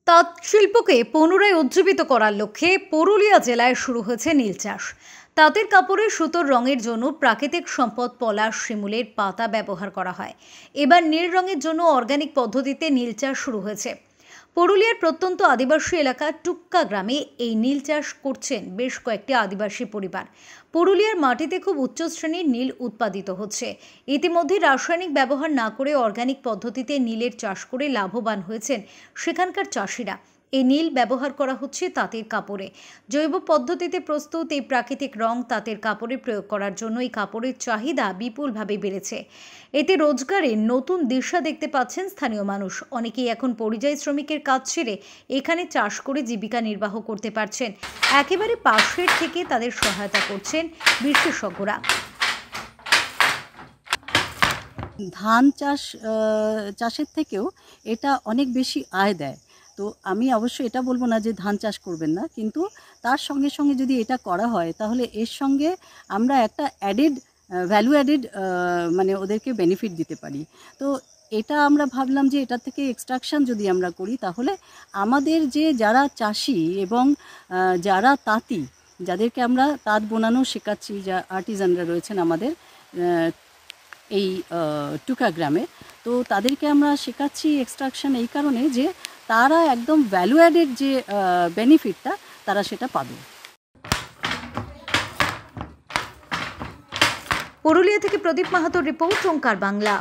তাঁত শিল্পকে পুনরায় উজ্জীবিত করার লক্ষ্যে পুরুলিয়া জেলায় শুরু হয়েছে নীল চাষ। তাঁতের কাপড়ে সুতোর রঙের জন্য প্রাকৃতিক সম্পদ পলাশ শিমুলের পাতা ব্যবহার করা হয়। এবার নীল রঙের জন্য অর্গানিক পদ্ধতিতে নীল চাষ শুরু হয়েছে। পুরুলিয়ার প্রত্যন্ত আদিবাসী এলাকা টুক্কা গ্রামে এই নীল চাষ করছেন বেশ কয়েকটি আদিবাসী পরিবার। পুরুলিয়ার মাটিতে খুব উচ্চ শ্রেণীর নীল উৎপাদিত হচ্ছে। ইতিমধ্যে রাসায়নিক ব্যবহার না করে অর্গানিক পদ্ধতিতে নীলের চাষ করে লাভবান হয়েছেন সেখানকার চাষিরা। এই নীল ব্যবহার করা হচ্ছে তাঁতের কাপড়ে। জৈব পদ্ধতিতে প্রস্তুত এই প্রাকৃতিক রং তাঁতের কাপড়ে প্রয়োগ করার জন্য এই কাপড়ের চাহিদা বিপুলভাবে বেড়েছে। এতে রোজগারের নতুন দিশা দেখতে পাচ্ছেন স্থানীয় মানুষ। অনেকেই এখন পরিযায়ী শ্রমিকের কাজ ছেড়ে এখানে চাষ করে জীবিকা নির্বাহ করতে পারছেন। একেবারে পাশের থেকে তাদের সহায়তা করছেন বিশেষজ্ঞরা। ধান চাষের থেকেও এটা অনেক বেশি আয় দেয়। তো আমি অবশ্যই এটা বলবো না যে ধান চাষ করবেন না, কিন্তু তার সঙ্গে সঙ্গে যদি এটা করা হয় তাহলে এর সঙ্গে আমরা একটা ভ্যালু অ্যাডেড মানে ওদেরকে বেনিফিট দিতে পারি। তো এটা আমরা ভাবলাম যে এটা থেকে এক্সট্রাকশন যদি আমরা করি তাহলে আমাদের যারা চাষি এবং যারা তাঁতি, যাদেরকে আমরা তাঁত বোনানো শেখাচ্ছি, যা আর্টিজানরা রয়েছেন আমাদের এই টুকা গ্রামে, তো তাদেরকে আমরা শেখাচ্ছি এক্সট্রাকশন এই কারণে যে তারা একদম ভ্যালু অ্যাডেড যে বেনিফিটটা তারা সেটা পাবে। পুরুলিয়া থেকে প্রদীপ মাহাতোর রিপোর্ট, ওঙ্কার বাংলা।